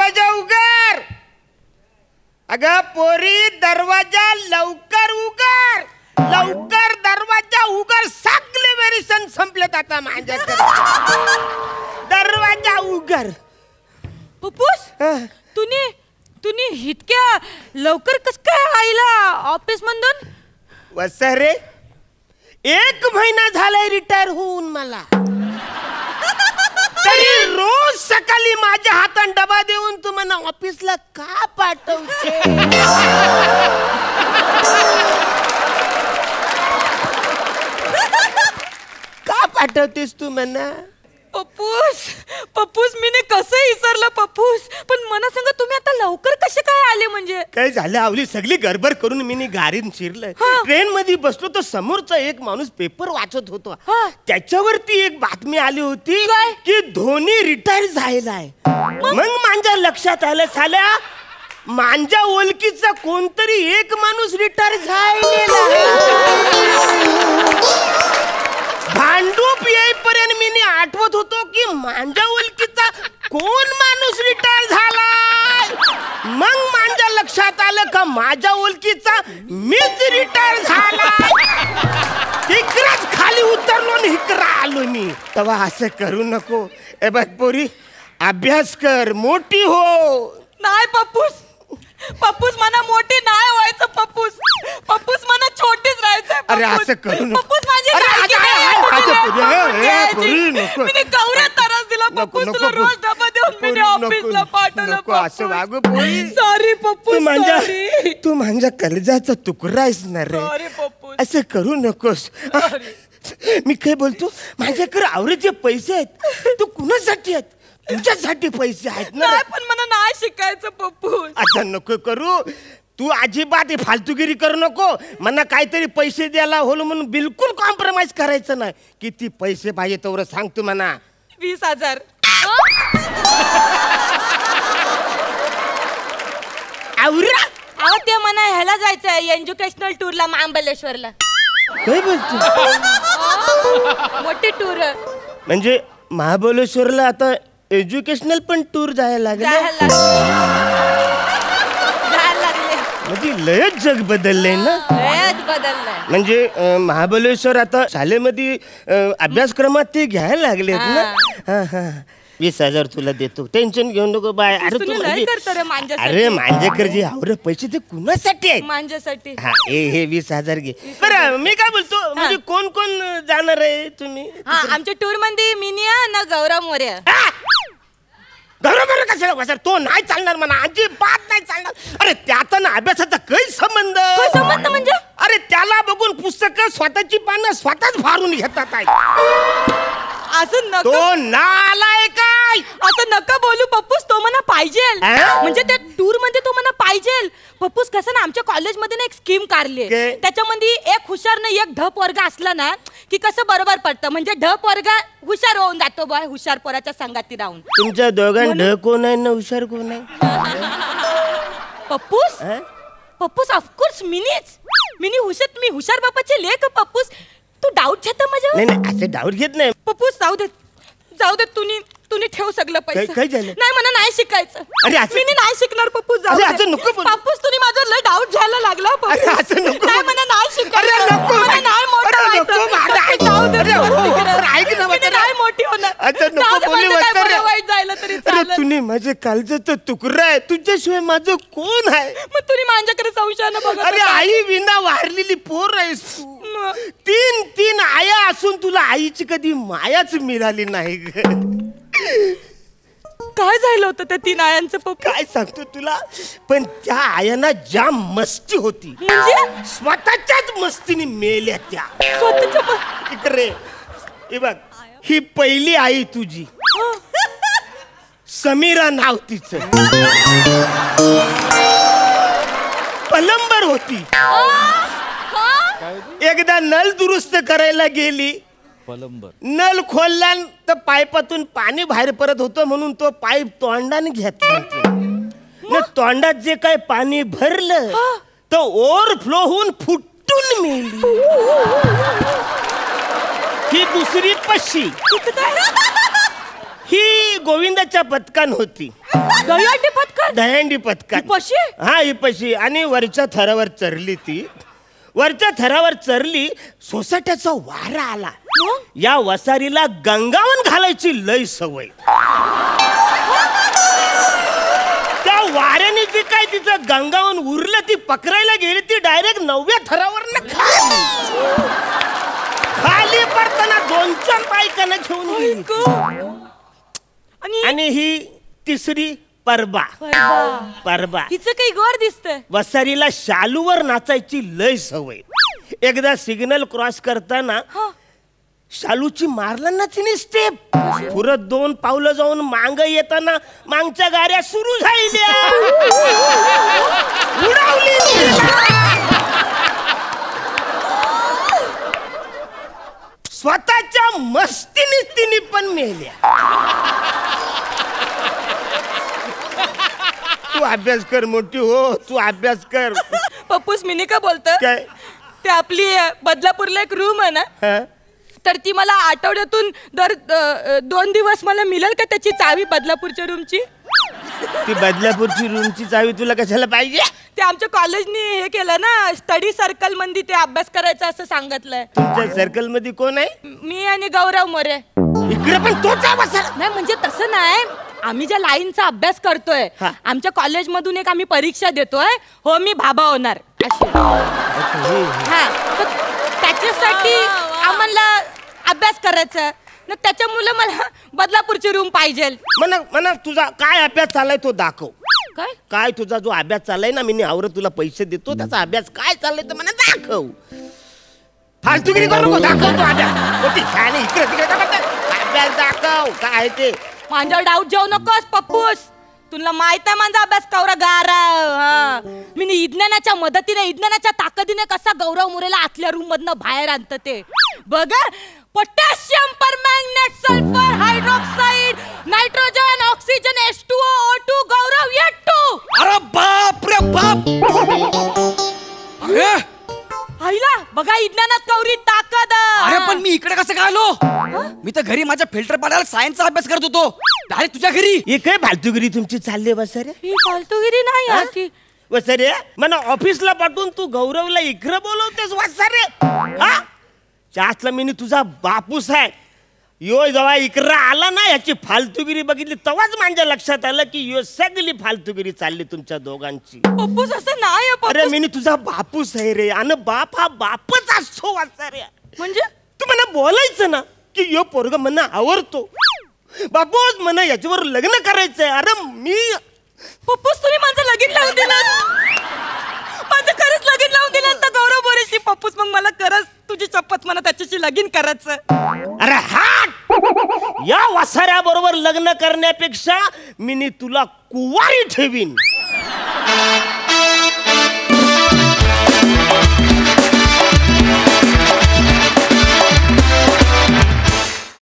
दरवाजा उघड. अगं पोरी दरवाजा लवकर उघड. लवकर दरवाजा उघड. सगळे वेरिसन संपलेत आता माझ्याकडे. दरवाजा उघड. पप्पूस तुम्ही इतक्या लवकर कस काय आईला ऑफिस मधून? वसरे 1 महिना झालाय रिटायर होऊन मला. तरी रोज सकाळी माझ्या हातात डबा देऊन तू मला ऑफिसला का पाठवते? का पाठवतेस तू म्हणा? पप्पूस मी कसं विसरलं पप्पूस. पण मना सांगा तुम्ही आता लवकर कसे काय आले? म्हणजे काय झालं आवली सगळी गडबड करून मी गाडीत शिरलं. ट्रेन मध्ये बसलो तर समोरचा एक माणूस पेपर वाचत होता. त्याच्यावरती एक बातमी आली होती की धोनी रिटायर झालाय. मग माझ्या लक्षात आलं साल्या माझ्या ओळखीचा कोणतरी एक माणूस रिटायर झालेला. भांडूप येईपर्यंत मी आठवत होतो की माझ्या ओळखीचा कोण माणूस रिटायर झालाय. मग माझ्या लक्षात आलं का माझ्या ओळखीचा मीच रिटायर झालाय. इकडेच खाली उतरलो आणि इकडे आलो मी. तेव्हा असं करू नको. ए बघ पोरी अभ्यास कर मोठी हो. नाही पप्पूस मना मोठी नाही व्हायचं. पप्पूस मना छोटीच राहायचं. अरे असं करू नको. पप्पूस माझी गौऱ्या त्रास दिला. पप्पूस तुला रोज डबा देऊन मी ऑफिसला पाठवलं. असं वागू पोरी. सॉरी पप्पूस. तू माझ्या कर्जाचा तुकडा आहेस ना रे. सॉरी पप्पूस. असं करू नकोस. मी काय बोलतो माझ्याकडे आवडीचे पैसे आहेत. तू कुणासाठी आहेत? तुझ्यासाठी पैसे आहेत ना. पण मला नाही शिकायचं पप्पूस. असं नको करू. तू अजिबात फालतूगिरी करू नको. मला काहीतरी पैसे द्यायला होलो म्हणून बिलकुल कॉम्प्रोमाइज करायचं नाही. किती पैसे पाहिजे तेवढं सांग तू म्हणा. 20,000. आवरा अहो ते म्हणा ह्याला जायचंय एज्युकेशनल टूरला महाबळेश्वरला. काय बोलतो? मोठी टूर. म्हणजे महाबळेश्वरला आता एज्युकेशनल पण टूर जायला लागले. म्हणजे लयच जग बदललंय ना. लयच बदललंय. म्हणजे महाबळेश्वर आता शाळेमध्ये अभ्यासक्रमात ते घ्यायला लागलेत ना. 20,000 तुला देतो. टेन्शन घेऊ नको बाय. अरे मांजेकरजी आवडे पैसे ते कुणासाठी आहेत? माझ्यासाठी. हा हे 20,000 घे. बरं मी काय बोलतो म्हणजे कोण कोण जाणार आहे तुम्ही? आमच्या टूर मध्ये मिनिया ना गौरव मोरे. गौरव मोरे कशाला बसणार? तो नाही चालणार म्हणा. अजिबात नाही चालणार. अरे त्याचा ना अभ्यासाचा काही संबंध. म्हणजे? अरे त्याला बघून पुस्तकं स्वतःची पानं स्वतःच फाडून घेतात आहे. असं नको. तो नालाय काय? आता नका बोलू पप्पूस. तो म्हणा पाहिजे. म्हणजे त्या टूर मध्ये तो म्हणा पाहिजे. पप्पूस कसं ना आमच्या कॉलेज मध्ये ना एक स्कीम काढली. त्याच्यामध्ये एक हुशार ना एक ढ पोरगा असला ना की कसं बरोबर पडतं. म्हणजे ढ पोरगा हुशार होऊन जातो बॉय हुशार पोराच्या संगाती राहून. तुमच्या दोघांना ढ कोण आहे ना हुशार कोण आहे? पप्पूस ऑफकोर्स मिनी हुशार. मी हुशार बापाचे लेख पप्पूस. तू डाऊट घेता माझ्यावर? नाही असं डाऊट घेत नाही पप्पूस. जाऊ दे तुम्ही ठेव सगळं पैसे. काय झालं? नाही मला नाही शिकायचं. अरे मी नाही शिकणार पप्पूस. जाऊ दे नको पप्पूस. तुम्ही माझं लय डाऊट घ्यायला लागला. नाही मला नाही शिकायचं. मला नाही मोठं व्हायचं. जाऊ दे. नाही मोठी होणार. वाईट जायला तरी चालेल. तुम्ही माझे काळजाचा तुकडा आहे. तुझ्याशिवाय माझं कोण आहे? मग तुम्ही माझ्याकडे संशयानं बघा. अरे आई विना वारलेली पोर आहेस तू. 3 आया असून तुला आईची कधी मायाच मिळाली नाही. काय झालं होतं त्या 3 आयांचं पप्पा? काय सांगतो तुला. पण त्या आयांना जाम मस्ती होती. म्हणजे स्वतःच्याच मस्तीने मेल्या त्या. स्वतःच्या इकडे हे बघ. ही पहिली आई तुझी समीरा नाव तिचं. प्लंबर होती. एकदा नल दुरुस्त करायला गेली. नल खोलला तर पाईपातून पाणी बाहेर पडत होतं म्हणून तो पाईप तोंडाने घेतला. तोंडात जे काय पाणी भरलं तर ओव्हरफ्लो होऊन फुटून मेली. ही दुसरी पशी. ही गोविंदाच्या पथकान होती. दहीहंडी पथकन? दहीहंडी पथकान. पशी? हा ही पशी. आणि वरच्या थरावर चरली ती. वरच्या थरावर चरली, सोसाट्याचा वारा आला. या वसारीला गंगावन घालायची लय सवय. त्या वाऱ्याने जी काय तिचं गंगावन उरलं ती पकडायला गेली, ती डायरेक्ट 9व्या थरावर खाली पडताना 2-4 बायकांना घेऊन गेली. आणि ही तिसरी परबा. परबा हिचं काही गोर दिसतंय. वसारीला शालूवर नाचायची लय सवय. एकदा सिग्नल क्रॉस करताना शालूची मारला ना तिने स्टेप. पुरत 2 पावलं जाऊन मांग येताना मागच्या गाड्या सुरू झाल्या. उडवली. स्वतःच्या मस्तीने तिने पण मेल्या. तू अभ्यास कर मोठी हो, तू अभ्यास कर. पप्पूस मी का बोलतो काय ते आपली बदलापूरला एक रूम आहे ना, तर ती मला आठवड्यातून दर 2 दिवस मला मिळेल का त्याची चावी बदलापूरच्या रूमची? ती बदलापूरची रूमची चावी तुला कशाला पाहिजे? ते आमच्या कॉलेजने हे केलं ना, स्टडी सर्कल मध्ये ते अभ्यास करायचा असं सांगितलंय. तुमच्या सर्कल मध्ये कोण आहे? मी आणि गौरव मोरे. इकडे पण तोच आहे. नाही म्हणजे तसं नाही, आम्ही ज्या लाईनचा अभ्यास करतोय, आमच्या कॉलेज मधून एक आम्ही परीक्षा देतोय. हो मी भाबा होणार. हा, त्याच्यासाठी आम्हाला अभ्यास करायचा. त्याच्यामुळे मला बदलापूरची रूम पाहिजे. म्हणा तुझा काय अभ्यास चाललाय तो दाखव. काय तुझा जो अभ्यास चाललाय ना, मी आवर तुला पैसे देतो, त्याचा अभ्यास काय चाललाय तर मला दाखव. फालतूगिरी करू नको, दाखव तो अभ्यास. इकडे तिकडे अभ्यास दाखव काय ते. माझ्यावर डाऊट जाऊ नकोस पप्पूस. तुला माहित आहे माझा अभ्यास कवरा गारा. मी विज्ञानाच्या मदतीने, विज्ञानाच्या ताकदीने कसा गौरव मुरेला आतल्या रूम मधनं बाहेर आणत ते बघ. Potassium permanganate sulphur hydroxide nitrogen oxygen H2O O2 Gaurav H2. अरे बाप रे बाप. अरे आईला बघा विज्ञानात कवरी ताकद. अरे पण मी इकडे कसं काय आलो? मी तर घरी माझ्या फिल्टर पाडायला सायन्सचा अभ्यास करत होतो. डायरेक्ट तुझ्या घरी. हे काय फालतूगिरी तुमची चालली वसरे? ही फालतूगिरी नाही आती वसरे. मला ऑफिसला पाठवून तू गौरवला इकडे बोलवतेस वसरे? हा जास्तला मी तुझा बापूस आहे. यो जेव्हा इकडे आला ना, याची फालतूगिरी बघितली तेव्हाच माझ्या लक्षात आलं की यो सगळी फालतूगिरी चालली तुमच्या दोघांची. पप्पूस असं नाही. अरे मी तुझा बापूस आहे रे. आणि बाप हा बापच असतो वसरे. म्हणजे तू मला बोलायचं ना की यो पोरग मला आवडतो, बापूस म्हणा याच्यावर लग्न करायचंय. अरे मी पप्पूस तुम्ही माझं लगीन लावून दिलं. माझं खरंच लगीन लावून दिलं तर गौरव बोरेशी. पप्पूस मग मला खरंच तुझी शपथ मला त्याच्याशी लगीन करायचं. अरे हा या वसाऱ्या बरोबर लग्न करण्यापेक्षा मी तुला कुवारी ठेवीन.